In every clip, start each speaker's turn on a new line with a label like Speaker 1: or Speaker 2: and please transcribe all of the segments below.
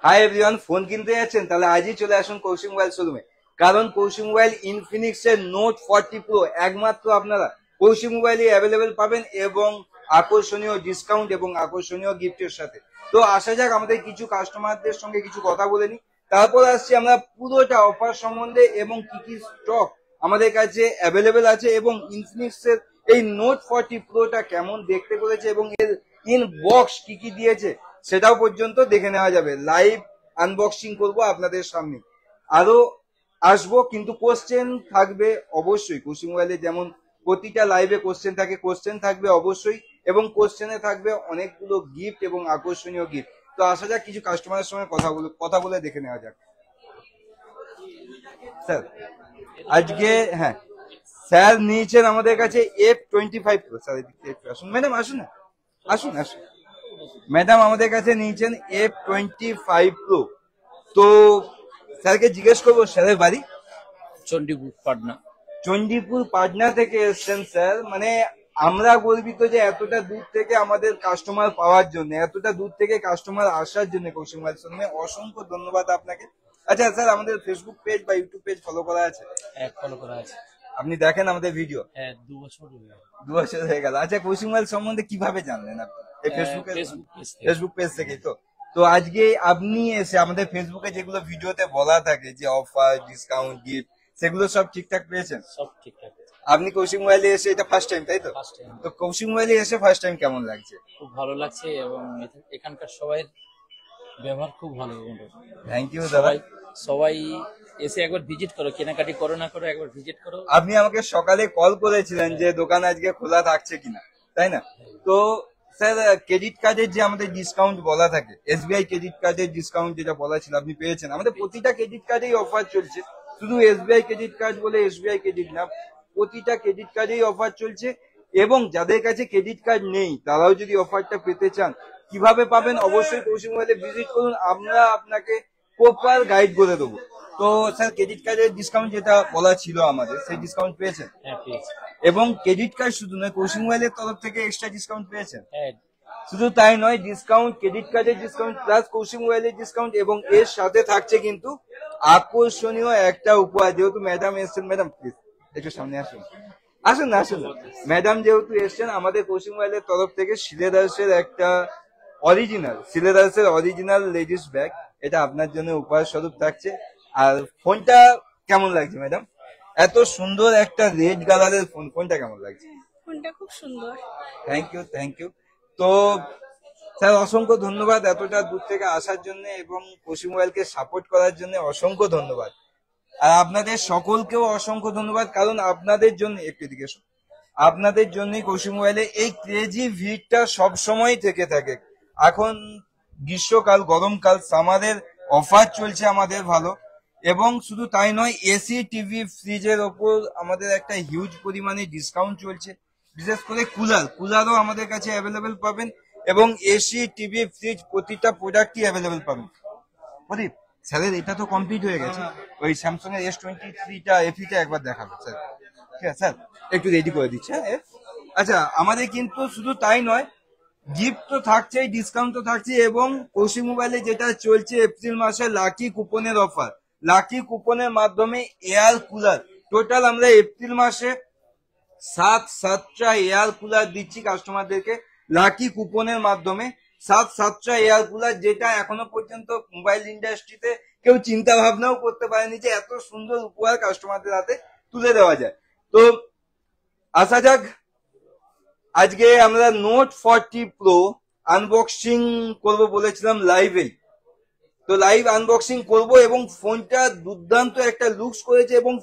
Speaker 1: Hi everyone, phone কিনতে যাচ্ছেন? তাহলে আজই চলে আসুন কৌশিক মোবাইল শোরুমে। কারণ কৌশিক মোবাইল ইনফিনিক্স এর নোট 40 প্রো একমাত্র আপনারা কৌশিক মোবাইলে অ্যাভেলেবেল পাবেন এবং আকর্ষণীয় ডিসকাউন্ট এবং আকর্ষণীয় গিফটের সাথে। তো আসা যাক আমাদের কিছু কাস্টমারদের সঙ্গে কিছু কথা বলে নিই, তারপর আসছি আমরা পুরোটা অফার সম্বন্ধে এবং কি কি স্টক আমাদের কাছে অ্যাভেলেবেল আছে এবং ইনফিনিক্স এর এই নোট 40 প্রোটা কেমন দেখতে করেছে এবং এর ইন বক্স কি কি দিয়েছে সেটাও পর্যন্ত দেখে নেওয়া যাবে। লাইভ আনবক্সিং করব আপনাদের সামনে, আরো আসবো, কিন্তু কোশ্চেন থাকবে অবশ্যই। কৌশিক মোবাইলে যেমন প্রতিটা লাইভে কোশ্চেন থাকে, কোশ্চেন থাকবে অবশ্যই এবং কোশ্চেনে থাকবে অনেকগুলো গিফট এবং আকর্ষণীয় গিফট। তো আসা যাক কিছু কাস্টমারের সঙ্গে কথা বলে দেখে নেওয়া যাক। স্যার আজকে হ্যাঁ স্যার নিয়েছেন আমাদের কাছে F25 প্রো। স্যার একটু আসুন, ম্যাডাম আসুন না, আসুন আসুন। ম্যাডাম আমাদের কাছে নিয়েছেন F25 প্রো। তো স্যারকে জিজ্ঞেস করবো স্যারের বাড়ি
Speaker 2: চণ্ডীপুর, পাটনা।
Speaker 1: চণ্ডীপুর পাটনা থেকে এসছেন স্যার। মানে আমরা গর্বিত যে এতটা দূর থেকে আমাদের কাস্টমার পাওয়ার জন্য, এতটা দূর থেকে কাস্টমার আসার জন্য কৌশিক মোবাইল শোরুমে অসংখ্য ধন্যবাদ আপনাকে। আচ্ছা স্যার, আমাদের ফেসবুক পেজ বা ইউটিউব পেজ ফলো করা আছে?
Speaker 2: ফলো করা আছে।
Speaker 1: আপনি দেখেন আমাদের ভিডিও?
Speaker 2: হ্যাঁ, 2 বছর হয়ে গেল।
Speaker 1: 2 বছর হয়ে গেল। আচ্ছা, কৌশিক মোবাইল সম্বন্ধে কিভাবে জানলেন আপনি? এই ফেসবুক পেজ থেকে। তো আজকে আপনি এসে আমাদের ফেসবুকে যেগুলো ভিডিওতে বলা থাকে যে অফার, ডিসকাউন্ট, গিফট, সেগুলো সব ঠিকঠাক পেয়েছেন?
Speaker 2: সব ঠিকঠাক।
Speaker 1: আপনি কৌশিক মোবাইলে এসে এটা ফার্স্ট টাইম, তাই তো?
Speaker 2: First time.
Speaker 1: তো কৌশিক মোবাইলে এসে ফার্স্ট টাইম কেমন লাগছে?
Speaker 2: খুব ভালো লাগছে এবং এখানকার সবাই ব্যবহার খুব ভালো।
Speaker 1: থ্যাংক ইউ দাদা।
Speaker 2: সবাই এসে একবার ভিজিট করো, কেনাকাটি করো না করো একবার ভিজিট করো।
Speaker 1: আপনি আমাকে সকালে কল করেছিলেন যে দোকান আজকে খোলা থাকছে কিনা, তাই না? তো স্যার, ক্রেডিট কার্ডের যে আমাদের ডিসকাউন্ট বলা থাকে, এসবিআই ক্রেডিট কার্ডের ডিসকাউন্ট যেটা বলা ছিল আপনি পেয়েছেন? আমাদের প্রতিটা ক্রেডিট কার্ডেই অফার চলছে, শুধু এসবিআই ক্রেডিট কার্ড বলে এসবিআই ক্রেডিট না, প্রতিটা ক্রেডিট কার্ডেই অফার চলছে। এবং যাদের কাছে ক্রেডিট কার্ড নেই তারাও যদি অফারটা পেতে চান, কিভাবে পাবেন অবশ্যই কৌশিক মোবাইলে ভিজিট করুন, আমরা আপনাকে প্রপার গাইড করে দেবো। তো স্যার, ক্রেডিট কার্ডের ডিসকাউন্ট যেটা বলা ছিল আমাদের, সেই ডিসকাউন্ট পেয়েছেন?
Speaker 2: হ্যাঁ, পেয়েছি।
Speaker 1: এবং ক্রেডিট কার্ড শুধু নয়, কৌশিক মোবাইলের তরফ থেকে এক্সট্রা ডিসকাউন্ট পেয়েছেন?
Speaker 2: হ্যাঁ।
Speaker 1: শুধু তাই নয়, ডিসকাউন্ট, ক্রেডিট কার্ডের ডিসকাউন্ট প্লাস কৌশিক মোবাইলের ডিসকাউন্ট এবং এর সাথে থাকছে কিন্তু আকর্ষণীয় একটা উপহার। যেহেতু ম্যাডাম এসছেন, ম্যাডাম প্লিজ একটু সামনে আসুন, আসুন না, আসুন না। ম্যাডাম যেহেতু এসছেন, আমাদের কৌশিক মোবাইলের তরফ থেকে সিলেদার্সের একটা অরিজিনাল লেডিস ব্যাগ, এটা আপনার জন্য উপহার স্বরূপ থাকছে। আর ফোনটা কেমন লাগছে ম্যাডাম? এত সুন্দর একটা রেড কালারের ফোনটা কেমন লাগছে?
Speaker 3: ফোনটা খুব সুন্দর।
Speaker 1: Thank you. তো স্যার, অসংখ্য ধন্যবাদ এতটা দূর থেকে আসার জন্য এবং কৌশিক মোবাইলকে সাপোর্ট করার জন্য অসংখ্য ধন্যবাদ। আর আপনাদের সকলকেও অসংখ্য ধন্যবাদ, কারণ আপনাদের জন্য, একটু এদিকে এসো, আপনাদের জন্যই কৌশিক মোবাইলে এই ক্রেজি ভিড়টা সব সময় থেকে থাকে। এখন গ্রীষ্মকাল, গরমকাল, সামারের অফার চলছে আমাদের ভালো। এবং শুধু তাই নয়, এসি, টিভি, ফ্রিজের ওপর আমাদের একটা হিউজ পরিমাণে ডিসকাউন্ট চলছে। বিশেষ করে কুলারও আমাদের কাছে অ্যাভেলেবেল পাবেন এবং এসি, টিভি, ফ্রিজ প্রতিটা প্রোডাক্টই অ্যাভেলেবেল পাবেন। প্রদীপ, স্যারের এটা তো কমপ্লিট হয়ে গেছে, ওই স্যামসাং এর S23টা এফিটা একবার দেখাবো স্যার। ঠিক আছে স্যার, একটু রেডি করে দিচ্ছে। হ্যাঁ, আচ্ছা, আমাদের কিন্তু শুধু তাই নয়, গিফট তো থাকছেই, ডিসকাউন্ট তো থাকছে এবং কৌশিক মোবাইলে যেটা চলছে এপ্রিল মাসে লাকি কুপনের অফার। লাকি কুপনের মাধ্যমে এয়ার কুলার, টোটাল আমরা এপ্রিল মাসে 7টা এয়ার কুলার দিচ্ছি কাস্টমারদেরকে লাকি কুপনের মাধ্যমে। 7টা এয়ার কুলার, যেটা এখনো পর্যন্ত মোবাইল ইন্ডাস্ট্রিতে কেউ চিন্তা ভাবনাও করতে পারেনি যে এত সুন্দর উপহার কাস্টমারদের হাতে তুলে দেওয়া যায়। তো আসা যাক, আজকে আমরা নোট 40 প্রো আনবক্সিং করব বলেছিলাম লাইভে। তো লাইভ আনবক্সিং করব এবং ফোনটা দুর্দান্ত একটা লুকস করেছে এবং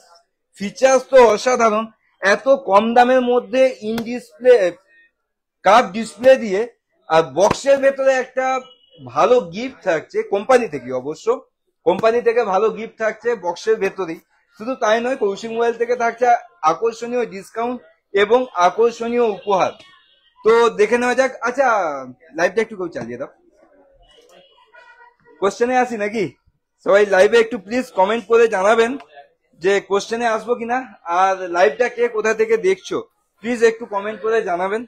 Speaker 1: ফিচার্স তো অসাধারণ। এত কম দামের মধ্যে ইন ডিসপ্লে কার্ভ ডিসপ্লে দিয়ে, আর বক্সের ভেতরে একটা ভালো গিফট থাকছে কোম্পানি থেকে, অবশ্য কোম্পানি থেকে ভালো গিফট থাকছে বক্সের ভেতরেই। শুধু তাই নয়, কৌশিক মোবাইল থেকে থাকছে আকর্ষণীয় ডিসকাউন্ট এবং আকর্ষণীয় উপহার। তো দেখে নেওয়া যাক। আচ্ছা, লাইভটা একটু কেউ চালিয়ে দাও। কোশ্চেনে আসি নাকি? সবাই লাইভে একটু প্লিজ কমেন্ট করে জানাবেন যে কোশ্চেনে আসবো কিনা, আর লাইভটা কে কোথা থেকে দেখছো প্লিজ একটু কমেন্ট করে জানাবেন।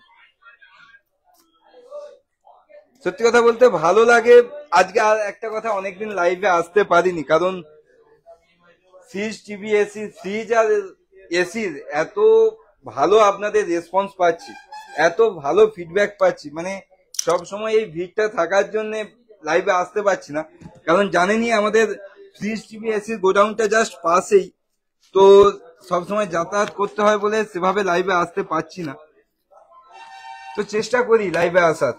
Speaker 1: সত্যি কথা বলতে ভালো লাগে। আজকে আর একটা কথা, অনেকদিন লাইভে আসতে পারিনি, কারণ ফ্রিজ, টিভি, এসি, ফ্রিজ আর এসির এত ভালো আপনাদের রেসপন্স পাচ্ছি, এত ভালো ফিডব্যাক পাচ্ছি, মানে সব সময় এই ভিড়টা থাকার জন্য লাইভে আসতে পারছি না। কারণ জানেনই আমাদের ফ্রিজ, টিভি, এসির গোডাউনটা জাস্ট পাশেই, তো সবসময় যাতায়াত করতে হয় বলে সেভাবে লাইভে আসতে পারছি না। তো চেষ্টা করি লাইভে আসার,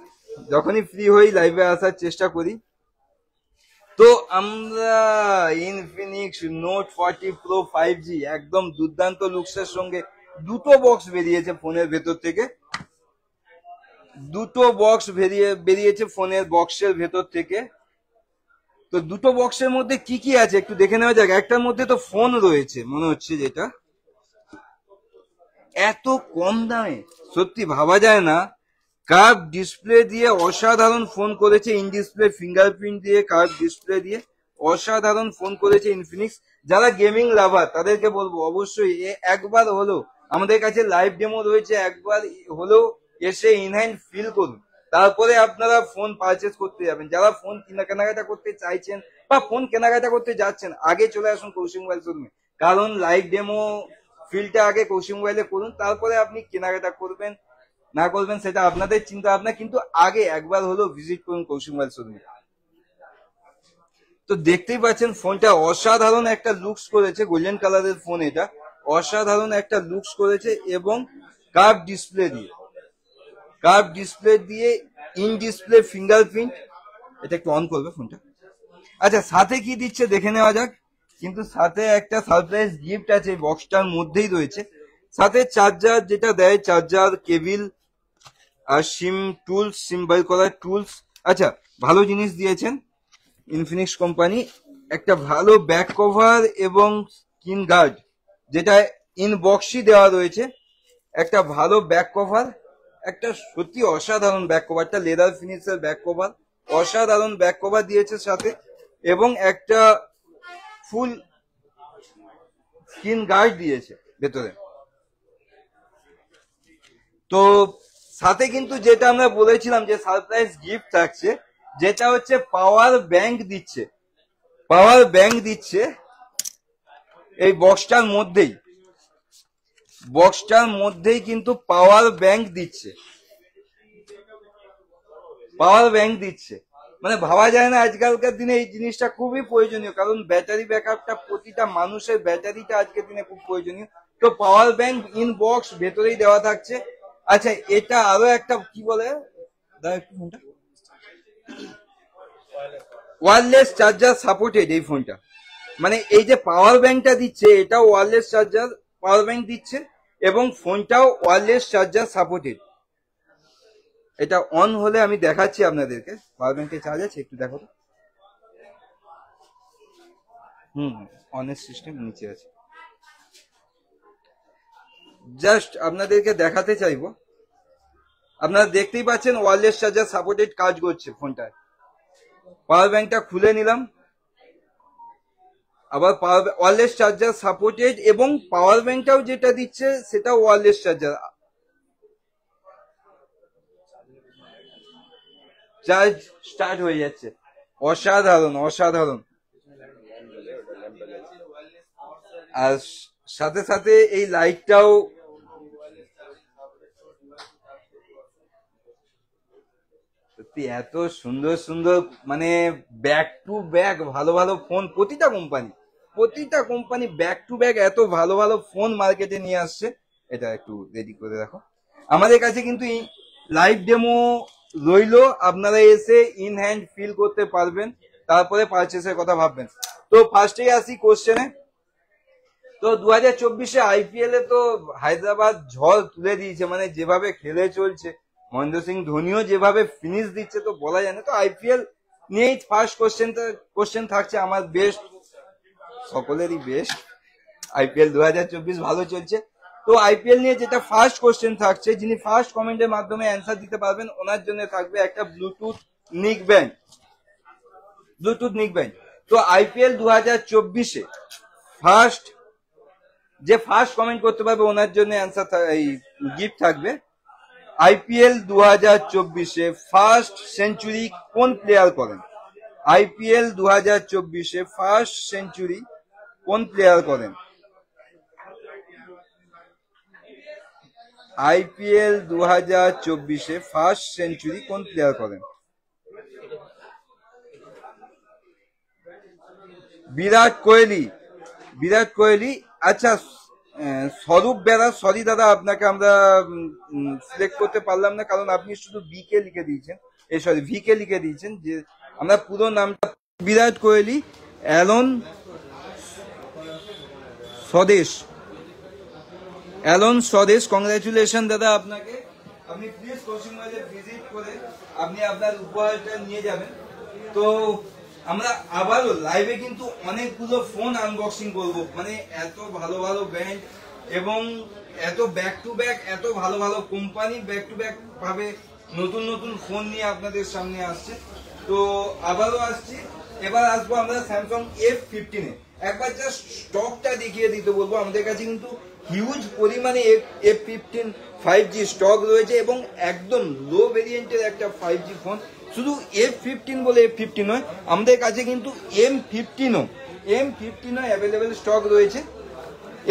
Speaker 1: যখনই ফ্রি হই লাইভে আসার চেষ্টা করি। তো আমরা ইনফিনিক্স নোট 40 প্রো 5G একদম দুর্দান্ত লুকসের সঙ্গে দুটো বক্স বেরিয়েছে ফোনের ভেতর থেকে, দুটো বক্স বেরিয়েছে ফোনের বক্সের ভেতর থেকে। তো দুটো বক্সের মধ্যে কি কি আছে একটু দেখে নেওয়া যাক। একটার মধ্যে তো ফোন রয়েছে মনে হচ্ছে, যেটা এত কম দামে সত্যি ভাবা যায় না। কার্ভ ডিসপ্লে দিয়ে অসাধারণ ফোন করেছে, ইন ডিসপ্লে ফিঙ্গারপ্রিন্ট দিয়ে, কার্ভ ডিসপ্লে দিয়ে অসাধারণ ফোন করেছে ইনফিনিক্স। যারা গেমিং লাভার তাদেরকে বলবো অবশ্যই একবার হলো, আমাদের কাছে লাইভ ডেমো রয়েছে, একবার হলেও এসে ইনহ্যান্ড ফিল করুন, তারপরে আপনারা ফোন পারচেস করতে যাবেন। যারা ফোন কেনাকাটা করতে চাইছেন বা ফোন কেনাকাটা করতে যাচ্ছেন, আগে চলে আসুন কৌশিক মোবাইল শোরুমে, কারণ লাইভ ডেমো ফিলটা আগে কৌশিক মোবাইলে করুন, তারপরে আপনি কেনাকাটা করবেন না করবেন সেটা আপনাদের চিন্তা ভাবনা, কিন্তু আগে একবার হলো ভিজিট করুন কৌশিক মোবাইল শোরুমে। তো দেখতেই পাচ্ছেন ফোনটা অসাধারণ একটা লুকস করেছে, গোল্ডেন কালারের ফোন, এটা অসাধারণ একটা লুকস করেছে এবং কার্ভ ডিসপ্লে দিয়ে ইন ডিসপ্লে ফিঙ্গারপ্রিন্ট। এটা একটু অন করবে ফোনটা। আচ্ছা, সাথে কি দিচ্ছে দেখে নেওয়া যাক। কিন্তু সাথে একটা সারপ্রাইজ গিফট আছে, বক্সটার মধ্যেই রয়েছে। সাথে চার্জার যেটা দেয়, চার্জার, কেবিল আর সিম বাই করার টুলস। আচ্ছা, ভালো জিনিস দিয়েছেন ইনফিনিক্স কোম্পানি, একটা ভালো ব্যাক কভার এবং স্ক্রিন গার্ড, যেটা ইন বক্সই দেওয়া রয়েছে। একটা ভালো ব্যাক কভার, একটা সত্যি অসাধারণ ব্যাক কভারটা, লেদার ফিনিশের ব্যাক কভার, অসাধারণ ব্যাক কভার দিয়েছে সাথে, এবং একটা ফুল স্ক্রিন গার্ড দিয়েছে ভেতরে। তো সাথে কিন্তু যেটা আমরা বলেছিলাম যে সারপ্রাইজ গিফট থাকছে, যেটা হচ্ছে পাওয়ার ব্যাংক দিচ্ছে এই বক্সটার মধ্যেই কিন্তু পাওয়ার ব্যাংক দিচ্ছে। মানে ভাবা যায় না, আজকালকার দিনে এই জিনিসটা খুবই প্রয়োজনীয়, কারণ ব্যাটারি ব্যাকআপটা, প্রতিটা মানুষের ব্যাটারিটা আজকের দিনে খুব প্রয়োজনীয়। তো পাওয়ার ব্যাংক ইন বক্স ভেতরেই দেওয়া থাকছে। আচ্ছা, এটা আরো একটা কি বলে, ওয়্যারলেস চার্জার সাপোর্টেড এই ফোনটা, মানে এই যে পাওয়ার ব্যাংকটা দিচ্ছে, এটাও ওয়্যারলেস চার্জার পাওয়ার ব্যাংক দিচ্ছে এবং ফোনটাও ওয়্যারলেস চার্জার সাপোর্টেড। এটা অন হলে আমি দেখাচ্ছি আপনাদেরকে, পাওয়ার ব্যাংকে চার্জ আছে, একটু দেখো তো। অনের সিস্টেম নিচে আছে, জাস্ট আপনাদেরকে দেখাতে চাইবো। আপনারা দেখতেই পাচ্ছেন ওয়্যারলেস চার্জার সাপোর্টেড কাজ করছে ফোনটায়। পাওয়ার ব্যাংকটা খুলে নিলাম, আবার ওয়্যারলেস চার্জার সাপোর্টেড, এবং পাওয়ার ব্যাংকটাও যেটা দিচ্ছে সেটা ওয়্যারলেস চার্জার। চার্জ স্টার্ট হয়ে যাচ্ছে, অসাধারণ। আর সাথে সাথে এই লাইটটাও সত্যি এত সুন্দর, মানে ব্যাক টু ব্যাক ভালো ফোন, প্রতিটা কোম্পানি ব্যাক টু ব্যাক এত ভালো ফোন মার্কেটে নিয়ে আসছে। এটা একটু রেডি করে রাখো। আমাদের কাছে কিন্তু লাইভ ডেমো রইলো, আপনারা এসে ইন হ্যান্ড ফিল করতে পারবেন, তারপরে পারচেসের কথা ভাববেন। তো ফার্স্টেই আসি কোশ্চেনে। তো 2024-এ আইপিএল এ তো হায়দ্রাবাদ ঝড় তুলে দিয়েছে, মানে যেভাবে খেলে চলছে, মহেন্দ্র সিং ধোনিও যেভাবে ফিনিশ দিচ্ছে, তো বলা যায় না। তো আইপিএল নিয়েই ফার্স্ট কোশ্চেন থাকছে আমার, বেস্ট, সকলেরই বেস্ট। আইপিএল 2024 ভালো চলছে, তো আইপিএল নিয়ে যেটা ফার্স্ট কোশ্চেন থাকছে, যিনি ফার্স্ট কমেন্টের মাধ্যমে অ্যান্সার দিতে পারবেন ওনার জন্য থাকবে একটা ব্লুটুথ নিক ব্যান্ড। তো আইপিএল 2024-এ ফার্স্ট কমেন্ট করতে পারবে ওনার জন্য অ্যান্সার, এই গিফট থাকবে আইপিএল 2024-এ ফার্স্ট সেঞ্চুরি কোন প্লেয়ার করেন? আইপিএল 2024-এ ফার্স্ট সেঞ্চুরি কোন প্লেয়ার করেন? আইপিএল 2024-এ ফার্স্ট সেঞ্চুরি কোন প্লেয়ার করেন? বিরাট কোহলি। বিরাট কোহলি। আচ্ছা, স্বরূপ বেরা, সরি দাদা, আপনাকে আমরা সিলেক্ট করতে পারলাম না, কারণ আপনি শুধু বি কে লিখে দিয়েছেন, সরি ভি কে লিখে দিয়েছেন, যে আমরা পুরো নামটা। বিরাট কোহলি, অ্যালন স্বদেশ। অ্যালন স্বদেশ, কংগ্রাচুলেশন দাদা আপনাকে। আপনি প্লিজ পশ্চিমবঙ্গে ভিজিট করে আপনি আপনার উপহারটা নিয়ে যাবেন। তো আমরা আবারও লাইভে কিন্তু অনেকগুলো ফোন আনবক্সিং করব, মানে এত ভালো ভালো ব্র্যান্ড এবং এত ব্যাক টু ব্যাক, এত ভালো ভালো কোম্পানি ব্যাক টু ব্যাক ভাবে নতুন নতুন ফোন নিয়ে আপনাদের সামনে আসছে। তো আবারও আসছি, এবার আসবো আমরা স্যামসাং F15 এ। একবার জাস্ট স্টকটা দেখিয়ে দিতে বলবো, আমাদের কাছে কিন্তু হিউজ পরিমাণে F15 5G স্টক রয়েছে এবং একদম লো ভেরিয়েন্টের একটা 5G ফোন। শুধু F15 বলে F15 নয়, আমাদের কাছে কিন্তু M15 অ্যাভেলেবেল স্টক রয়েছে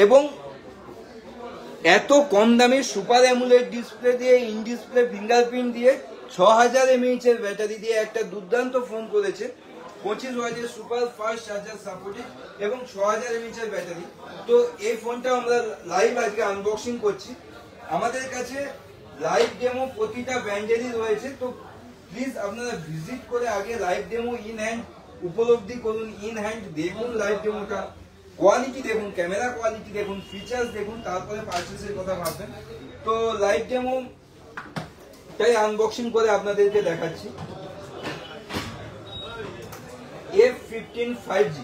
Speaker 1: এবং এত কম দামে সুপার অ্যামোলেড ডিসপ্লে দিয়ে, ইন ডিসপ্লে ফিঙ্গারপ্রিন্ট দিয়ে, 6000 mAh এর ব্যাটারি দিয়ে একটা দুর্দান্ত ফোন করেছে। 25 ওয়াটের সুপার ফাস্ট চার্জার সাপোর্টেড এবং 6000 mAh এর ব্যাটারি। তো এই ফোনটা আমরা লাইভ আজকে আনবক্সিং করছি। আমাদের কাছে লাইভ ডেমো প্রতিটা ব্র্যান্ডেরই রয়েছে, তো প্লিজ আপনারা ভিজিট করে আগে লাইভ ডেমো ইন হ্যান্ড উপলব্ধি করুন, ইন হ্যান্ড দেখুন লাইভ ডেমোটা, কোয়ালিটি দেখুন, ক্যামেরা কোয়ালিটি দেখুন, ফিচার্স দেখুন, তারপরে পারচেসের কথা ভাববেন। তো লাইভ ডেমো তাই আনবক্সিং করে আপনাদেরকে দেখাচ্ছি। F15 5G,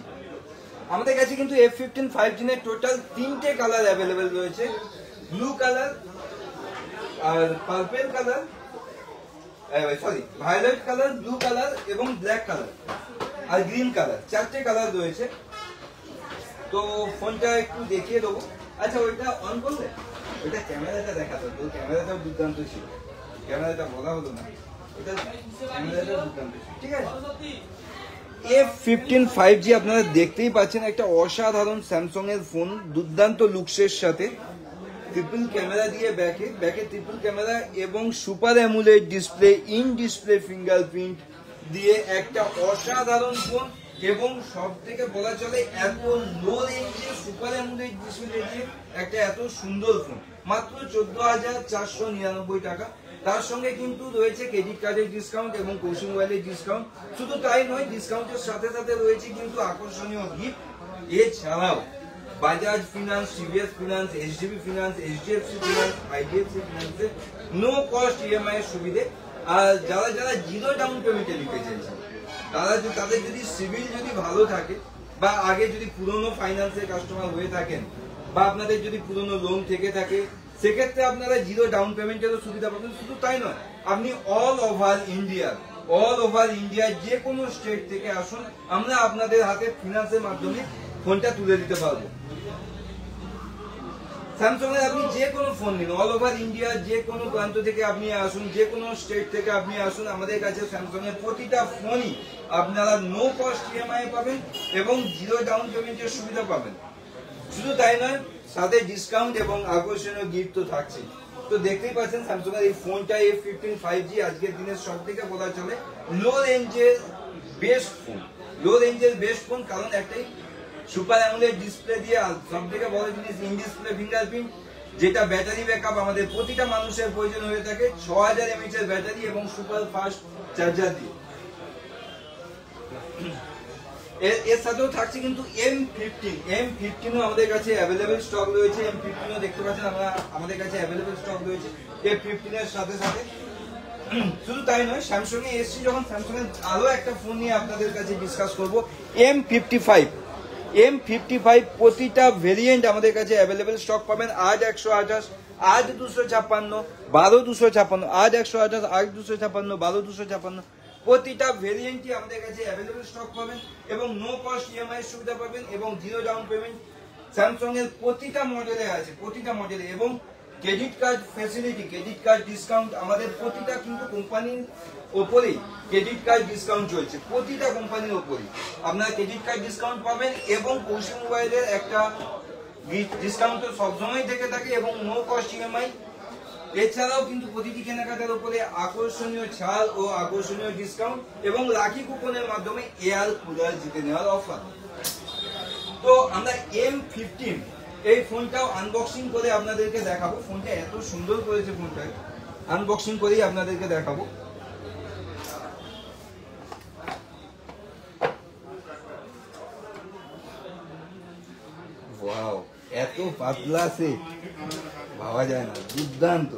Speaker 1: আমাদের কাছে কিন্তু F15 5G এর টোটাল 3টে কালার অ্যাভেলেবেল রয়েছে, ব্লু কালার আর purple colour, sorry violet colour, blue colour এবং ব্ল্যাক কালার আর গ্রিন কালার, 4টে কালার রয়েছে। তো ফোনটা একটু দেখিয়ে দেবো। আচ্ছা, ওইটা অন করলে ওইটা ক্যামেরাটা দেখাতো, তো ক্যামেরাটাও দুর্দান্ত ছিল, ক্যামেরাটা বলা হলো না, ওটা ক্যামেরাটাও দুর্দান্ত ছিল। ঠিক আছে, F15 5G আপনারা দেখতেই পাচ্ছেন, একটা অসাধারণ স্যামসাং এর ফোন, দুর্দান্ত লুকসের সাথে, ট্রিপল ক্যামেরা দিয়ে ব্যাকে ট্রিপল ক্যামেরা এবং super AMOLED display, in display fingerprint দিয়ে একটা অসাধারণ ফোন এবং সব থেকে বলা চলে এত লো রেঞ্জে সুপার অ্যামোলেড ডিসপ্লে দিয়ে একটা এত সুন্দর ফোন, মাত্র 14,499 টাকা। তার সঙ্গে কিন্তু রয়েছে ক্রেডিট কার্ডের ডিসকাউন্ট এবং কৌশিক মোবাইলের ডিসকাউন্ট। শুধু তাই নয়, ডিসকাউন্টের সাথে সাথে রয়েছে কিন্তু আকর্ষণীয় গিফট। এছাড়াও Bajaj finance, TVS finance, HDB finance, HDFC finance, IDFC ফিনান্সে নো কস্ট ইএমআই এর সুবিধে। আর যারা যারা জিরো ডাউন পেমেন্টে নিতে চাইছেন, তাদের যদি সিভিল যদি ভালো থাকে বা আগে যদি পুরনো ফাইন্যান্সের কাস্টমার হয়ে থাকেন বা আপনাদের যদি পুরনো লোন থেকে থাকে, সেক্ষেত্রে আপনারা জিরো ডাউন পেমেন্টেরও সুবিধা পাবেন। শুধু তাই নয়, আপনি অল ওভার ইন্ডিয়া যে কোনো স্টেট থেকে আসুন, আমরা আপনাদের হাতে ফিনান্সের মাধ্যমে ফোনটা তুলে দিতে পারবো। স্যামসাং এর আপনি যে কোনো ফোন নিন, অল ওভার ইন্ডিয়া যে কোনো প্রান্ত থেকে আপনি আসুন, যে কোনো স্টেট থেকে আপনি আসুন, আমাদের কাছে স্যামসাং এর প্রতিটা ফোনই আপনারা নো কস্ট ইএমআই পাবেন এবং জিরো ডাউন পেমেন্টের সুবিধা পাবেন। শুধু তাই নয়, সাথে ডিসকাউন্ট এবং আকর্ষণীয় গিফট তো থাকছে। তো দেখতেই পাচ্ছেন স্যামসাং এর এই ফোনটা F15 5G আজকের দিনের সব থেকে বলা চলে লো রেঞ্জের বেস্ট ফোন, কারণ একটাই সুপার অ্যামোলেড ডিসপ্লে দিয়ে, সব থেকে বড় জিনিস ইন ডিসপ্লে ফিঙ্গারপ্রিন্ট, যেটা ব্যাটারি ব্যাকআপ আমাদের প্রতিটা মানুষের প্রয়োজন হয়ে থাকে, 6000 mAh এর ব্যাটারি এবং সুপার ফাস্ট চার্জার দিয়ে। এর সাথেও থাকছে কিন্তু M15 আমাদের কাছে অ্যাভেলেবেল স্টক রয়েছে। M15 দেখতে পাচ্ছেন আমাদের কাছে অ্যাভেলেবেল স্টক রয়েছে F15 এর সাথে সাথে। শুধু তাই নয়, স্যামসাং এ এসছি যখন, স্যামসাং এর আরো একটা ফোন নিয়ে আপনাদের কাছে ডিসকাস করব, M55 প্রতিটা ভেরিয়েন্ট আমাদের কাছে অ্যাভেলেবেল স্টক পাবেন। আজ 128, আজ 256, 12 আজ 128, আজ 256, 12 প্রতিটা ভেরিয়েন্টই আমাদের কাছে অ্যাভেলেবেল স্টক পাবেন এবং নো কস্ট ইএমআই এর সুবিধা পাবেন এবং জিরো ডাউন পেমেন্ট স্যামসাং এর প্রতিটা মডেলে আছে, এবং credit card facility, credit card discount, আমাদের প্রতিটা কিন্তু কোম্পানির ওপরেই ক্রেডিট কার্ড ডিসকাউন্ট চলছে, প্রতিটা কোম্পানির ওপরেই আপনারা ক্রেডিট কার্ড ডিসকাউন্ট পাবেন। এবং কৌশিক মোবাইলের একটা ডিসকাউন্ট তো সবসময় থেকে থাকে এবং নো কস্ট ইএমআই। এছাড়াও কিন্তু প্রতিটি কেনাকাটার উপরে আকর্ষণীয় ছাড় ও আকর্ষণীয় ডিসকাউন্ট এবং লাকি কুপনের মাধ্যমে এয়ার কুলার জিতে নেওয়ার অফার। তো আমরা M15 এই ফোনটাও আনবক্সিং করে আপনাদেরকে দেখাবো। ফোনটা এত সুন্দর করেছে, ফোনটা আনবক্সিং করেই আপনাদেরকে দেখাবো। ওয়াও, এত পাতলা আছে ভাবা যায় না, দুর্দান্ত।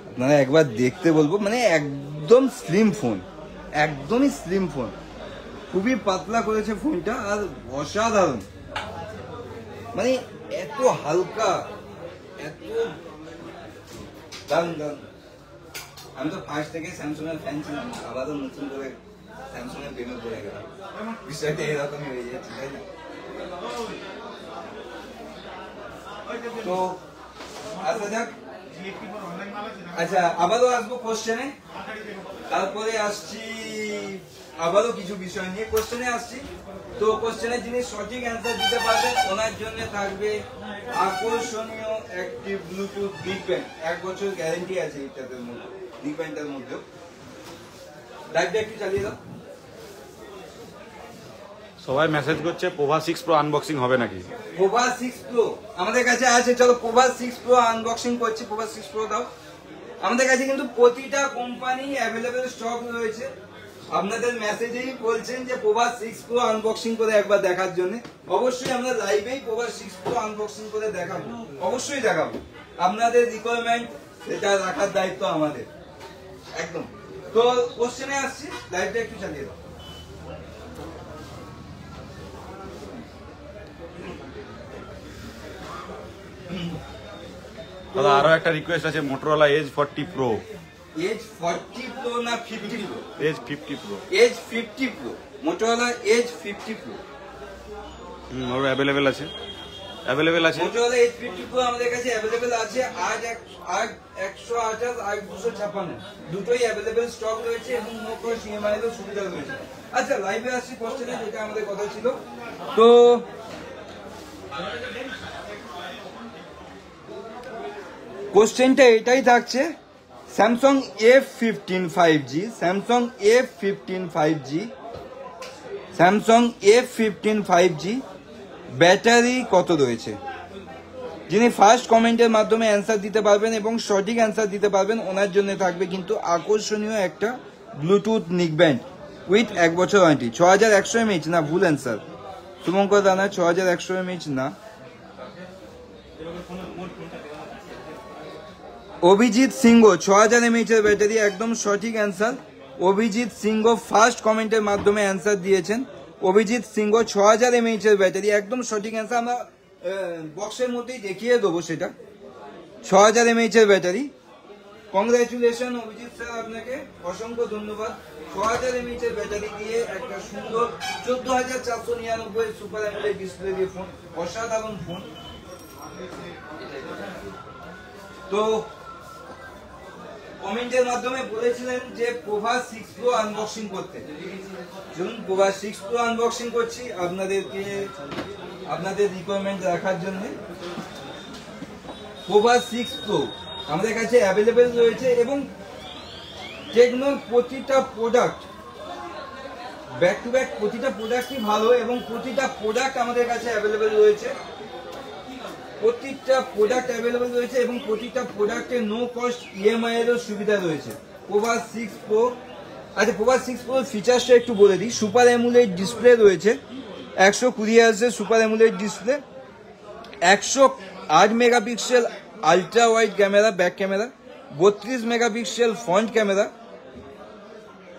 Speaker 1: আপনারা একবার দেখতে বলবো, মানে একদম স্লিম ফোন, একদমই স্লিম ফোন, খুবই পাতলা করেছে ফোনটা আর অসাধারণ। মানে এত হালকা, এত দারুণ দারুণ। আমি তো ফার্স্ট থেকে স্যামসাং এর ফ্যান ছিলাম, আবার নতুন করে স্যামসাং এর প্রেমে পড়ে গেলাম। বিষয়টা এরকমই হয়ে যাচ্ছে, তাই না? তো আসা যাক, আচ্ছা আবারও আসবো কোশ্চেনে, তারপরে আসছি আবারও কিছু বিষয় নিয়ে কোশ্চেনে আসছি। তো কোশ্চেনের যিনি সঠিক অ্যান্সার দিতে পারবেন ওনার জন্য থাকবে আকর্ষণীয় একটি ব্লুটুথ বিগ ব্যান্ড, 1 বছর গ্যারেন্টি আছে এটাদের মধ্যে, বিগ ব্যান্ডের মধ্যেও। লাইভটা একটু চালিয়ে দাও।
Speaker 3: সবাই মেসেজ করছে পোভা 6 প্রো আনবক্সিং হবে নাকি?
Speaker 1: পোভা 6 প্রো আমাদের কাছে আছে, চলো পোভা 6 প্রো আনবক্সিং করছি। পোভা 6 প্রো দাও। আমাদের কাছে কিন্তু প্রতিটা কোম্পানি অ্যাভেলেবেল স্টক রয়েছে। আপনাদের মেসেজেই বলছেন যে পোভা 6 প্রো আনবক্সিং করে একবার দেখার জন্য। অবশ্যই আমরা লাইভেই পোভা 6 প্রো আনবক্সিং করে দেখাবো, অবশ্যই দেখাবো। আপনাদের রিকোয়ারমেন্ট সেটা রাখার দায়িত্ব আমাদের, একদম। তো কোশ্চেনে আসছি, লাইভটা একটু চালিয়ে দাও।
Speaker 3: দাদা আরো একটা রিকোয়েস্ট আছে, Motorola edge 40 pro.
Speaker 1: Edge 40 pro না 50 pro?
Speaker 3: Edge 50 pro.
Speaker 1: Edge 50 pro, Motorola edge 50 pro
Speaker 3: ওর অ্যাভেলেবেল আছে, অ্যাভেলেবেল আছে।
Speaker 1: মোটরোলা এজ 50 প্রো আমাদের কাছে অ্যাভেলেবেল আছে। আজ 128 আর 256 দুটোই অ্যাভেলেবেল স্টক রয়েছে এবং নো কস্ট ইএমআই এর সুবিধা রয়েছে। আচ্ছা লাইভে আসছি কোশ্চেনে, যেটা আমাদের কথা ছিল। তো কোশ্চেনটা এটাই থাকছে, Samsung F15 5G, Samsung F15 5G, Samsung F15 5G battery কত রয়েছে? যিনি ফার্স্ট কমেন্টের মাধ্যমে অ্যান্সার দিতে পারবেন এবং সঠিক অ্যান্সার দিতে পারবেন ওনার জন্য থাকবে কিন্তু আকর্ষণীয় একটা ব্লুটুথ নিকব্যান্ড উইথ 1 বছর ওয়ারেন্টি। 6100 mAh না, ভুল অ্যান্সার শুভঙ্কর দানা, 6100 mAh না। অভিজিৎ সিংহ 6000 mAh এর ব্যাটারি, একদম সঠিক অ্যান্সার। অভিজিৎ সিংহ ফার্স্ট কমেন্টের মাধ্যমে অ্যান্সার দিয়েছেন। অভিজিৎ সিংহ 6000 mAh এর ব্যাটারি, একদম সঠিক অ্যান্সার। আমরা বক্সের মধ্যেই দেখিয়ে দেবো সেটা। 6000 mAh এর ব্যাটারি। কংগ্রাচুলেশন অভিজিৎ স্যার, আপনাকে অসংখ্য ধন্যবাদ। 6000 mAh এর ব্যাটারি দিয়ে একটা সুন্দর 14499 সুপার অ্যামোলেড ডিসপ্লে দিয়ে ফোন, অসাধারণ ফোন। তো কমেন্টের মাধ্যমে বলেছিলেন যে পোভা 6 প্রো আনবক্সিং করতে, যেমন পোভা 6 প্রো আনবক্সিং করছি আপনাদেরকে, আপনাদের রিকোয়ারমেন্ট রাখার জন্য। পোভা 6 প্রো আমাদের কাছে অ্যাভেলেবেল রয়েছে এবং টেকনোর প্রতিটা প্রোডাক্ট ব্যাক টু ব্যাক, প্রতিটা প্রোডাক্টই ভালো এবং প্রতিটা প্রোডাক্ট আমাদের কাছে অ্যাভেলেবেল রয়েছে। প্রতিটা প্রোডাক্ট অ্যাভেলেবেল রয়েছে এবং প্রতিটা প্রোডাক্টে নো কস্ট ইএমআই এরও সুবিধা রয়েছে। পোভা 6 প্রো, আচ্ছা পোভা 6 প্রো ফিচার্সটা একটু বলে দিই। সুপার অ্যামোলেড ডিসপ্লে রয়েছে, 120 হার্জের super AMOLED display, 108 megapixel ultra wide camera back camera, 32 megapixel front camera.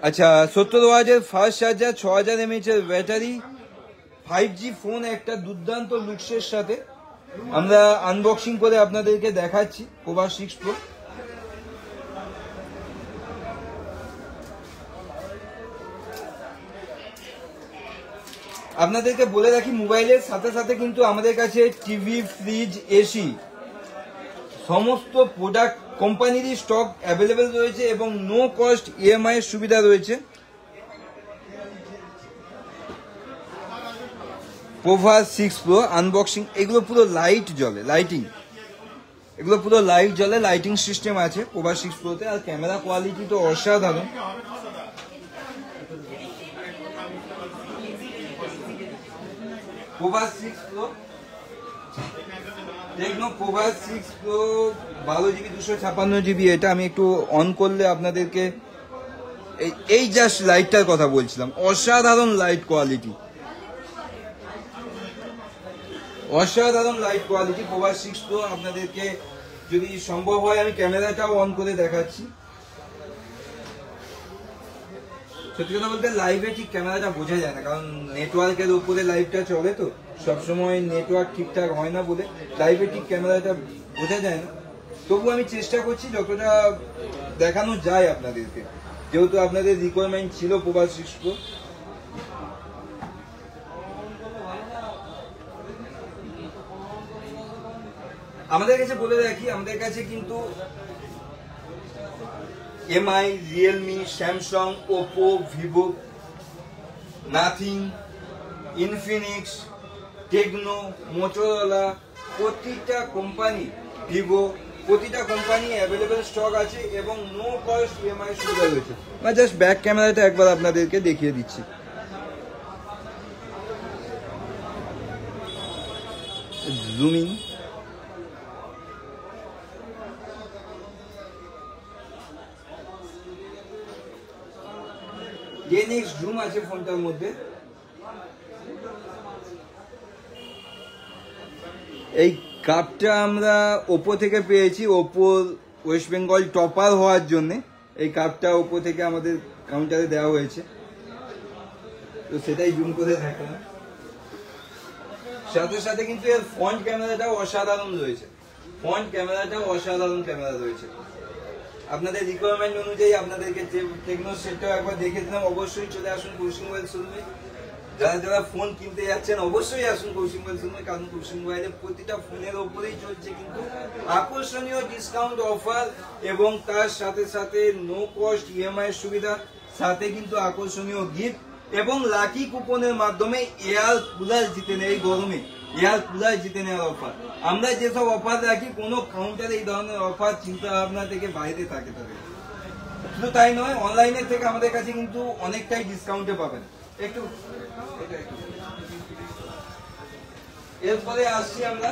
Speaker 1: আচ্ছা 70 ওয়াটের ফাস্ট চার্জার, 6000 mAh এর ব্যাটারি, 5G ফোন একটা দুর্দান্ত লুকসের সাথে। আমরা আনবক্সিং করে আপনাদেরকে দেখাচ্ছি পোভা 6 প্রো। আপনাদেরকে বলে রাখি মোবাইলের সাথে সাথে কিন্তু আমাদের কাছে টিভি, ফ্রিজ, এসি সমস্ত প্রোডাক্ট কোম্পানিরই স্টক অ্যাভেলেবেল রয়েছে এবং নো কস্ট ইএমআই এর সুবিধা রয়েছে। পোভা 6 প্রো আনবক্সিং, এগুলো পুরো লাইট জ্বলে, লাইটিং, এগুলো পুরো লাইট জ্বলে, লাইটিং সিস্টেম আছে পোভা 6 প্রোতে। আর ক্যামেরা কোয়ালিটি তো অসাধারণ। Pova 6 pro, techno Pova 6 pro 12GB 256GB। এটা আমি একটু অন করলে আপনাদেরকে এই জাস্ট লাইটটার কথা বলছিলাম, অসাধারণ লাইট কোয়ালিটি, অসাধারণ লাইট কোয়ালিটি পোভা 6 প্রো। আপনাদেরকে যদি সম্ভব হয় আমি ক্যামেরাটাও অন করে দেখাচ্ছি। সত্যি কথা বলতে লাইভে ঠিক ক্যামেরাটা বোঝা যায় না, কারণ নেটওয়ার্কের উপরে লাইভটা চলে, তো সবসময় নেটওয়ার্ক ঠিকঠাক হয় না বলে লাইভে ঠিক ক্যামেরাটা বোঝা যায় না। তবু আমি চেষ্টা করছি যতটা দেখানো যায় আপনাদেরকে, যেহেতু আপনাদের রিকোয়ারমেন্ট ছিল পোভা 6 প্রো। আমাদের কাছে বলে রাখি, আমাদের কাছে কিন্তু Mi, Realme, Samsung, Oppo, Vivo, Nothing, Infinix, Tecno, Motorola, প্রতিটা কোম্পানি, ভিভো, প্রতিটা কোম্পানি অ্যাভেলেবেল স্টক আছে এবং নো কস্ট ইএমআই সুবিধা রয়েছে। আমি জাস্ট ব্যাক ক্যামেরাটা একবার আপনাদেরকে দেখিয়ে দিচ্ছি। জুমিং, নেক্সট জুম আছে ফোনটার মধ্যে। এই কাপটা আমরা ওপো থেকে পেয়েছি, ওপোর ওয়েস্ট বেঙ্গল টপার হওয়ার জন্য এই কাপটা ওপো থেকে আমাদের কাউন্টারে দেওয়া হয়েছে, তো সেটাই জুম করে দেখালাম। সাথে সাথে কিন্তু এর ফ্রন্ট ক্যামেরাটাও অসাধারণ রয়েছে, ফ্রন্ট ক্যামেরাটাও অসাধারণ ক্যামেরা রয়েছে। আপনাদের রিকোয়ারমেন্ট অনুযায়ী আপনাদেরকে যে টেকনো সেটটাও একবার দেখে দিলাম। অবশ্যই চলে আসুন কৌশিক মোবাইল শোরুমে। যারা যারা ফোন কিনতে যাচ্ছেন অবশ্যই আসুন কৌশিক মোবাইল শোরুমে, কারণ কৌশিক মোবাইলের প্রতিটা ফোনের ওপরেই চলছে কিন্তু আকর্ষণীয় ডিসকাউন্ট অফার এবং তার সাথে সাথে নো কস্ট ইএমআই এর সুবিধা, সাথে কিন্তু আকর্ষণীয় গিফট এবং লাকি কুপনের মাধ্যমে এয়ার কুলার জিতে নেয়। এই গরমে এয়ার কুলার জিতে নেওয়ার অফার, আমরা যেসব অফার রাখি কোনো কাউন্টারে এই ধরনের অফার চিন্তা ভাবনা থেকে বাইরে থাকে তাদের। শুধু তাই নয়, অনলাইনের থেকে আমাদের কাছে কিন্তু অনেকটাই ডিসকাউন্টে পাবেন। একটু এরপরে আসছি আমরা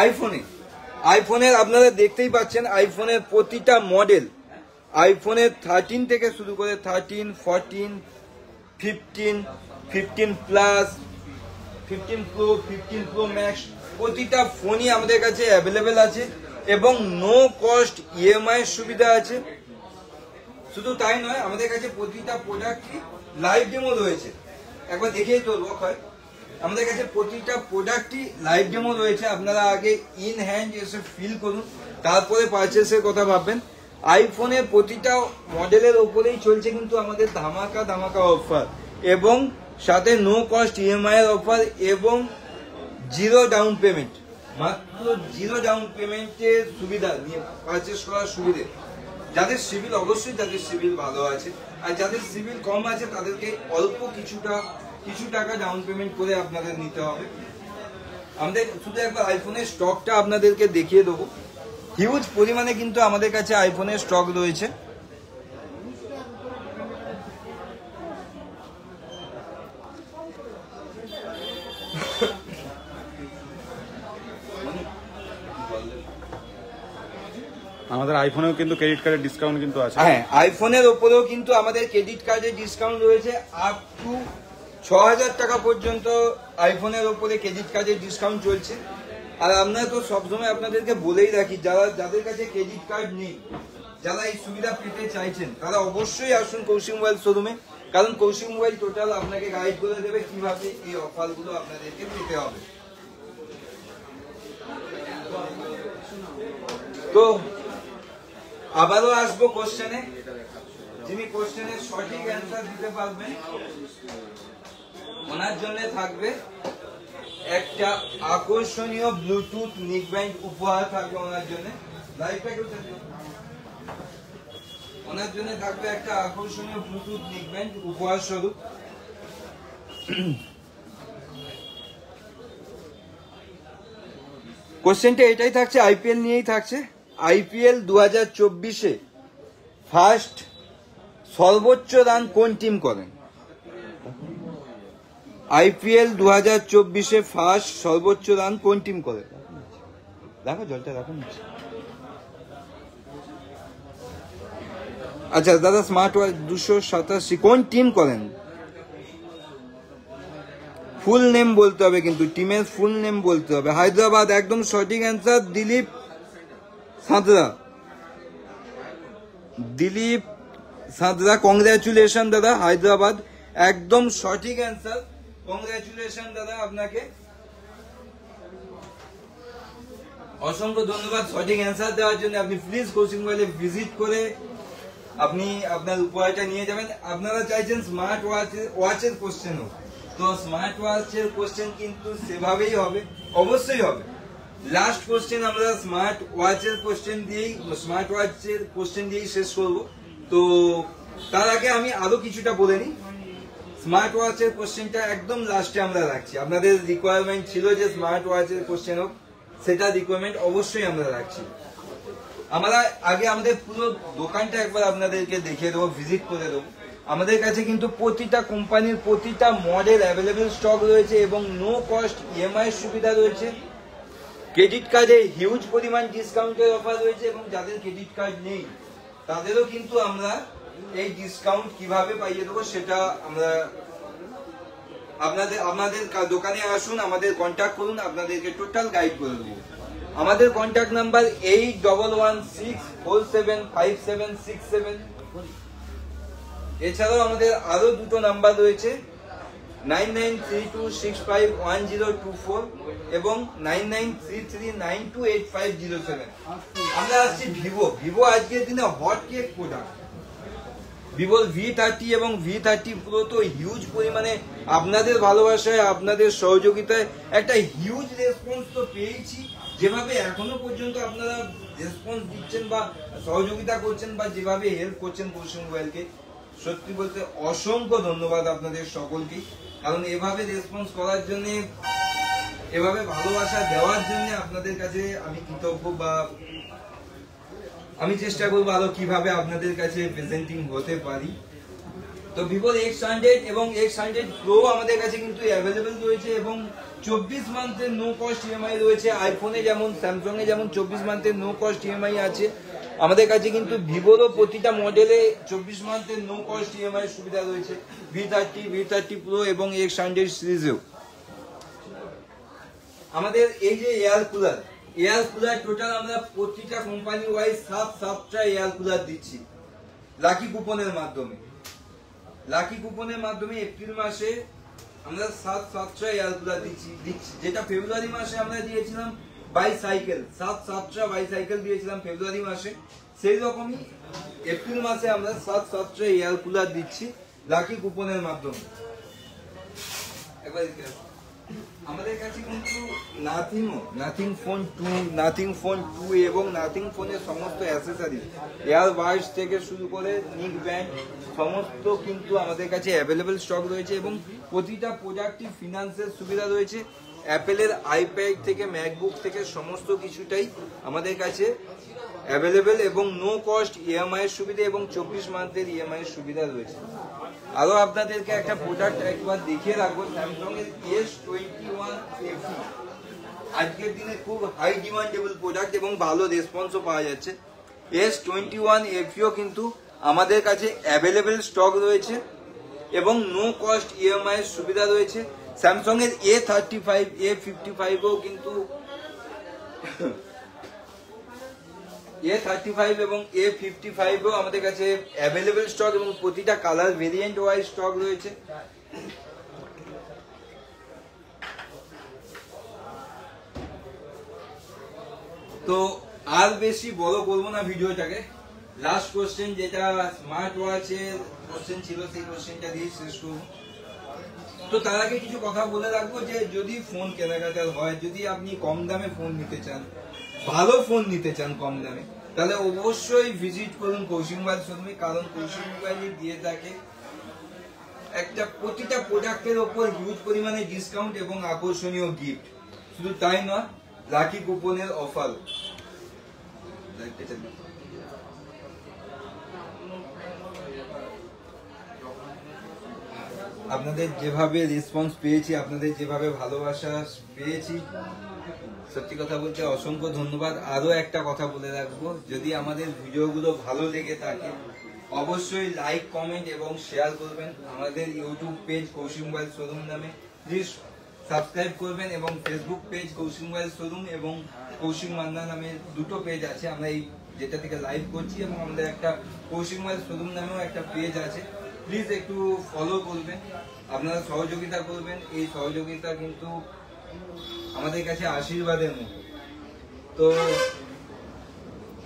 Speaker 1: আইফোনে। আইফোনের আপনারা দেখতেই পাচ্ছেন, আইফোনের প্রতিটা মডেল, আইফোনের 13 থেকে শুরু করে 13, 14, 15, 15 প্লাস, 15 প্রো, 15 প্রো ম্যাক্স, প্রতিটা ফোনই আমাদের কাছে অ্যাভেলেবেল আছে এবং নো কস্ট ইএমআই সুবিধা আছে। শুধু তাই নয়, আমাদের কাছে প্রতিটা প্রোডাক্টই লাইভ ডেমো রয়েছে। একবার দেখেই তো অবাক হয়, আমাদের কাছে প্রতিটা প্রোডাক্টই লাইভ ডেমো রয়েছে। আপনারা আগে ইন হ্যান্ড এসে ফিল করুন, তারপরে পারচেসের কথা ভাববেন। আইফোনের প্রতিটা মডেলের ওপরেই চলছে কিন্তু আমাদের ধামাকা ধামাকা অফার এবং সাথে নো কস্ট ইএমআই এর অফার এবং জিরো ডাউন পেমেন্ট, মাত্র জিরো ডাউন পেমেন্টের সুবিধা নিয়ে পারচেস করার সুবিধে। যাদের সিভিল, অবশ্যই যাদের সিভিল ভালো আছে, আর যাদের সিভিল কম আছে তাদেরকে অল্প কিছু টাকা ডাউন পেমেন্ট করে আপনাদের নিতে হবে। আমাদের শুধু একবার আইফোনের স্টকটা আপনাদেরকে দেখিয়ে দেবো। হিউজ পরিমাণে কিন্তু আমাদের কাছে আইফোনের স্টক রয়েছে।
Speaker 3: আমাদের আইফোনেও কিন্তু ক্রেডিট কার্ডের ডিসকাউন্ট কিন্তু আছে।
Speaker 1: হ্যাঁ, আইফোনের ওপরেও কিন্তু আমাদের ক্রেডিট কার্ডের ডিসকাউন্ট রয়েছে। আপ টু 6000 টাকা পর্যন্ত আইফোনের ওপরে ক্রেডিট কার্ডের ডিসকাউন্ট চলছে। আর আমরা তো সবসময় আপনাদেরকে বলেই রাখি, যাদের কাছে ক্রেডিট কার্ড নেই, যারা এই সুবিধা পেতে চাইছেন, তারা অবশ্যই আসুন কৌশিক মোবাইল শোরুমে, কারণ কৌশিক মোবাইল টোটাল আপনাকে গাইড করে দেবে কিভাবে এই অফারগুলো আপনাদেরকে পেতে হবে। তো আবারও আসবো কোশ্চেনে, যিনি কোশ্চেনের সঠিক অ্যান্সার দিতে পারবেন ওনার জন্য থাকবে একটা আকর্ষণীয় ব্লুটুথ নেকব্যান্ড উপহার থাকবে ওনার জন্য। ওনার জন্য থাকবে একটা আকর্ষণীয় ব্লুটুথ নেকব্যান্ড উপহার স্বরূপ। কোশ্চেনটা এটাই থাকছে, আইপিএল নিয়েই থাকছে। আইপিএল 2024-এ ফার্স্ট সর্বোচ্চ রান কোন টিম করেন? আইপিএল 2024-এ ফার্স্ট সর্বোচ্চ রান কোন টিম করে? দেখো জলটা রাখুন। আচ্ছা দাদা, স্মার্ট ওয়াচ 287 কোন টিম করেন? ফুল নেম বলতে হবে, কিন্তু টিমের ফুল নেম বলতে হবে। হায়দ্রাবাদ, একদম সঠিক অ্যান্সার। দিলীপ সাঁতরা, দিলীপ সাঁতরা, কংগ্রাচুলেশন দাদা। হায়দ্রাবাদ একদম সঠিক অ্যান্সার, কংগ্রাচুলেশন দাদা আপনাকে, অসংখ্য ধন্যবাদ সঠিক অ্যান্সার দেওয়ার জন্য। আপনি প্লিজ কোচিং মোবাইলে ভিজিট করে আপনি আপনার উপহারটা নিয়ে যাবেন। আপনারা চাইছেন স্মার্ট ওয়াচের কোশ্চেন হোক, তো স্মার্ট ওয়াচের কোশ্চেন কিন্তু সেভাবেই হবে, অবশ্যই হবে। লাস্ট কোশ্চেন আমরা স্মার্ট ওয়াচের কোশ্চেন দিয়েই শেষ করব। তো তার আগে আমি আরো কিছুটা বলে নিই। স্মার্ট ওয়াচের কোশ্চেনটা একদম লাস্টে আমরা রাখছি। আপনাদের রিকোয়ারমেন্ট ছিল যে স্মার্ট ওয়াচের কোশ্চেন হোক, সেটা রিকোয়ারমেন্ট অবশ্যই আমরা রাখছি। আমরা আগে আমাদের পুরো দোকানটা একবার আপনাদেরকে দেখিয়ে দেবো, ভিজিট করে দেবো। আমাদের কাছে কিন্তু প্রতিটা কোম্পানির প্রতিটা মডেল অ্যাভেলেবেল স্টক রয়েছে এবং নো কস্ট ইএমআই সুবিধা রয়েছে। ক্রেডিট কার্ডে হিউজ পরিমাণ ডিসকাউন্টের অফার রয়েছে এবং যাদের ক্রেডিট কার্ড নেই তাদেরও কিন্তু আমরা এই ডিসকাউন্ট কিভাবে পাইয়ে দেবো সেটা আমরা আপনাদের দোকানে আসুন, আমাদের কন্ট্যাক্ট করুন, আপনাদেরকে টোটাল গাইড করে দেবো। আমাদের কন্ট্যাক্ট নাম্বার 8116475767। এছাড়াও আমাদের আরো দুটো নাম্বার রয়েছে, 9932651024 এবং 9933928507। আমরা আসছি ভিভো আজকের দিনে hot cake product. Vivo V30 এবং V30 Pro তো হিউজ পরিমাণে আপনাদের ভালোবাসায়, আপনাদের সহযোগিতায় একটা হিউজ রেসপন্স তো পেয়েছি। যেভাবে এখনো পর্যন্ত আপনারা রেসপন্স দিচ্ছেন বা সহযোগিতা করছেন বা যেভাবে হেল্প করছেন কোচিং মোবাইলকে, সত্যি বলতে অসংখ্য ধন্যবাদ আপনাদের সকলকেই। কারণ এভাবে রেসপন্স করার জন্য, এভাবে ভালোবাসা দেওয়ার জন্য আপনাদের কাছে আমি কৃতজ্ঞ, বা আমি চেষ্টা করবো আরো কিভাবে আপনাদের কাছে প্রেজেন্টিং হতে পারি। তো ভিভোর X100 এবং X100 Pro আমাদের কাছে কিন্তু অ্যাভেলেবেল রয়েছে এবং 24 মান্থের নো কস্ট ইএমআই রয়েছে। আইফোনে যেমন, স্যামসাং এ যেমন 24 মান্থের নো কস্ট ইএমআই আছে, আমাদের কাছে কিন্তু ভিভোরও প্রতিটা মডেলে 24 মান্থের নো কস্ট ইএমআই সুবিধা রয়েছে। V30 Pro এবং X100 সিরিজেও আমাদের এই যে এয়ার কুলার টোটাল আমরা প্রতিটা কোম্পানি ওয়াইজ 7টা এয়ার কুলার দিচ্ছি লাকি কুপনের মাধ্যমে। এপ্রিল মাসে আমরা 7টা এয়ার কুলার দিচ্ছি, যেটা ফেব্রুয়ারি মাসে আমরা দিয়েছিলাম বাইসাইকেল, 7টা বাইসাইকেল দিয়েছিলাম ফেব্রুয়ারি মাসে। সেই রকমই এপ্রিল মাসে আমরা 7টা এয়ার কুলার দিচ্ছি লাকি কুপনের মাধ্যমে। একবার আমাদের কাছে কিন্তু নাথিং ফোন 2 এবং নাথিং ফোনের সমস্ত অ্যাসেসরিজ, এয়ারবাডস থেকে শুরু করে নিক ব্যান্ড সমস্ত কিন্তু আমাদের কাছে অ্যাভেলেবেল স্টক রয়েছে এবং প্রতিটা প্রোডাক্টই ফিনান্সের সুবিধা রয়েছে। অ্যাপেলের আইপ্যাড থেকে ম্যাকবুক থেকে সমস্ত কিছুটাই আমাদের কাছে অ্যাভেলেবেল এবং নো কস্ট ইএমআই এর সুবিধা এবং 24 মান্থের ইএমআই এর সুবিধা রয়েছে। আরো আপনাদেরকে একটা প্রোডাক্ট একবার দেখিয়ে রাখবো, স্যামসাং এর S21 FE। আজকের দিনে খুব হাই ডিমান্ডেবল প্রোডাক্ট এবং ভালো রেসপন্সও পাওয়া যাচ্ছে। S21 FE কিন্তু আমাদের কাছে অ্যাভেলেবেল স্টক রয়েছে এবং নো কস্ট ইএমআই এর সুবিধা রয়েছে। স্যামসাং এর A35 A55ও কিন্তু A35 এবং A55ও আমাদের কাছে অ্যাভেলেবেল স্টক এবং প্রতিটা কালার ভেরিয়েন্ট ওয়াইজ স্টক রয়েছে। তো আর বেশি বড় করবো না ভিডিওটাকে, লাস্ট কোশ্চেন যেটা স্মার্ট ওয়াচের কোশ্চেন ছিল সেই কোশ্চেনটা দিয়ে শেষ করবো। তো তার আগে কিছু কথা বলে রাখবো যে যদি ফোন কেনাকাটার হয়, যদি আপনি কম দামে ফোন নিতে চান, ভালো ফোন নিতে চান কম দামে, তাহলে অবশ্যই ভিজিট করুন কৌশিক মোবাইল শোরুমে। কারণ কৌশিক মোবাইলে দিয়ে থাকে একটা প্রতিটা প্রোডাক্টের ওপর হিউজ পরিমাণে ডিসকাউন্ট এবং আকর্ষণীয় গিফট। শুধু তাই নয়, লাকি কুপনের অফার। আপনাদের যেভাবে রেসপন্স পেয়েছি, আপনাদের যেভাবে ভালোবাসা পেয়েছি, সত্যি কথা বলতে অসংখ্য ধন্যবাদ। আরো একটা কথা বলে রাখবো, যদি আমাদের ভিডিওগুলো ভালো লেগে থাকে অবশ্যই লাইক, কমেন্ট এবং শেয়ার করবেন। আমাদের YouTube page Koushik mobile showroom নামে প্লিজ সাবস্ক্রাইব করবেন, এবং Facebook page Koushik mobile showroom এবং কৌশিক মান্না নামে দুটো পেজ আছে আমরা এই যেটা থেকে লাইভ করছি, এবং আমাদের একটা কৌশিক মোবাইল শোরুম নামেও একটা পেজ আছে। প্লিজ একটু ফলো করবেন, আপনারা সহযোগিতা করবেন। এই সহযোগিতা কিন্তু আমাদের কাছে আশীর্বাদের মতো। তো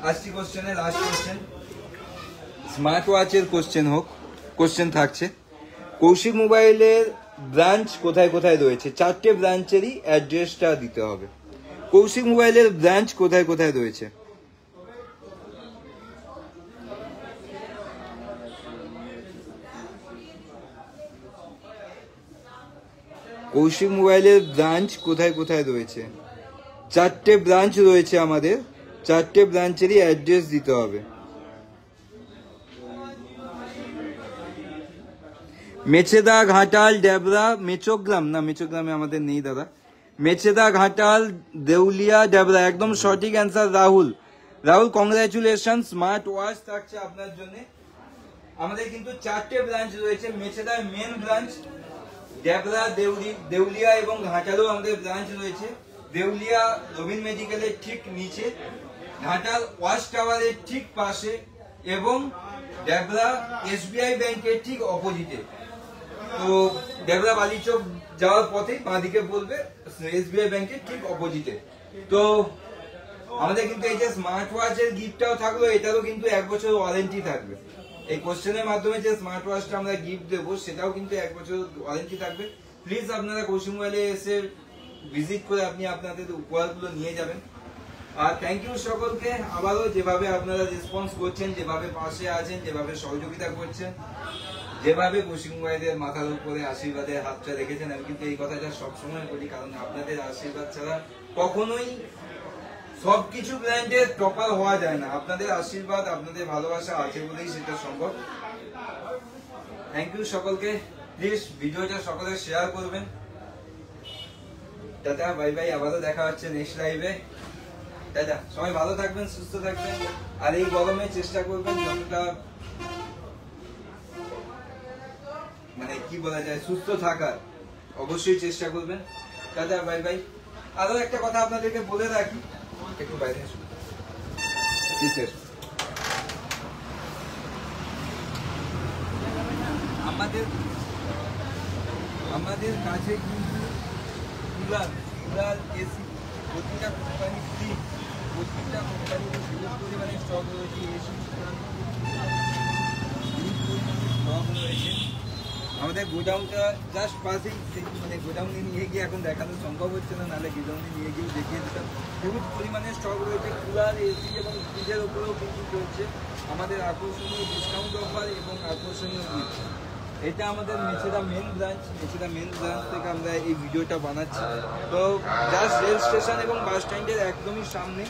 Speaker 1: আসছি কোশ্চেনে, লাস্ট কোশ্চেন, স্মার্ট ওয়াচের কোশ্চেন থাকছে। কৌশিক মোবাইলের ব্রাঞ্চ কোথায় কোথায় রয়েছে? 4টে ব্রাঞ্চেরই অ্যাড্রেসটা দিতে হবে। কৌশিক মোবাইলের ব্রাঞ্চ কোথায় কোথায় রয়েছে? কৌশিক মোবাইলের ব্রাঞ্চ কোথায় কোথায় রয়েছে? 4টে ব্রাঞ্চ রয়েছে আমাদের, 4টে ব্রাঞ্চেরই অ্যাড্রেস দিতে হবে। মেছেদা, ঘাটাল, ডেবরা, মেচোগ্রাম, না মেচোগ্রামে আমাদের নেই দাদা। মেছেদা, ঘাটাল, দেউলিয়া, ডেবরা, একদম সঠিক answer Rahul. Rahul congratulation, smart watch থাকছে আপনার জন্য। আমাদের কিন্তু 4টে ব্রাঞ্চ রয়েছে। মেছেদার মেন ব্রাঞ্চ, ডেবরা, দেউলিয়া এবং ঘাটালও আমাদের ব্রাঞ্চ রয়েছে। দেউলিয়া রবিন মেডিকেলের ঠিক নিচে, ঘাটাল ওয়াচ টাওয়ারের ঠিক পাশে, এবং ডেবরা SBI ব্যাংকের ঠিক অপোজিটে। তো ডেবরা বালিচক যাওয়ার পথে বাঁ দিকে বলবে SBI ব্যাংকের ঠিক অপোজিটে। তো আমাদের কিন্তু এই যে স্মার্ট ওয়াচের গিফটটাও থাকলো, এটারও কিন্তু 1 বছর ওয়ারেন্টি থাকবে। এই কোশ্চেনের মাধ্যমে যে স্মার্ট ওয়াচটা আমরা গিফট দেবো সেটাও কিন্তু 1 বছর ওয়ারেন্টি থাকবে। প্লিজ আপনারা কৌশিক মোবাইলে এসে ভিজিট করে আপনি আপনাদের উপহারগুলো নিয়ে যাবেন। আর থ্যাংক ইউ সকলকে আবারও, যেভাবে আপনারা রেসপন্স করছেন, যেভাবে পাশে আছেন, যেভাবে সহযোগিতা করছেন, যেভাবে কৌশিক মোবাইলের মাথার উপরে আশীর্বাদের হাতটা রেখেছেন। আমি কিন্তু এই কথাটা সবসময় বলি, কারণ আপনাদের আশীর্বাদ ছাড়া কখনোই সবকিছু ব্র্যান্ডের প্রপার হওয়া যায় না। আপনাদের আশীর্বাদ, আপনাদের ভালোবাসা আছে বলেই সেটা সম্ভব। থ্যাংক ইউ সকলকে। প্লিজ ভিডিওটা সকলে শেয়ার করবেন। টাটা, বাই বাই, আবারও দেখা হচ্ছে নেক্সট লাইভে। টাটা, সবাই ভালো থাকবেন, সুস্থ থাকবেন, আর এই গরমে চেষ্টা করবেন যতটা মানে কি বলা যায় সুস্থ থাকার, অবশ্যই চেষ্টা করবেন। Tata, bye bye. আরো একটা কথা আপনাদেরকে বলে রাখি, একটু বাইরে আসুন। আমাদের কাছে কিন্তু কুলার এসি প্রতিটা কোম্পানি ফ্রি, প্রতিটা কোম্পানির হিউজ পরিমাণে স্টক রয়েছে। এসি স্টক রয়েছে। আমাদের গোডাউনটা জাস্ট পাশেই, মানে গোডাউনে নিয়ে গিয়ে এখন দেখানো সম্ভব হচ্ছে না, নাহলে গোডাউনে নিয়ে গিয়ে দেখিয়ে দিতাম। হিউজ পরিমাণে স্টক রয়েছে। কুলার, এসি এবং ফ্রিজের উপরেও কিন্তু চলছে আমাদের আকর্ষণীয় ডিসকাউন্ট অফার এবং আকর্ষণীয় গিফট। এটা আমাদের মেছেদা মেন ব্রাঞ্চ থেকে আমরা এই ভিডিওটা বানাচ্ছি। তো জাস্ট রেল স্টেশন এবং বাস স্ট্যান্ডের একদমই সামনে।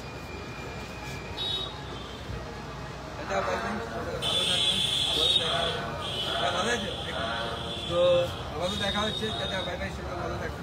Speaker 1: এটা তো আবারও দেখা হচ্ছে। ভালো থাকবেন, ভালো থাকছে।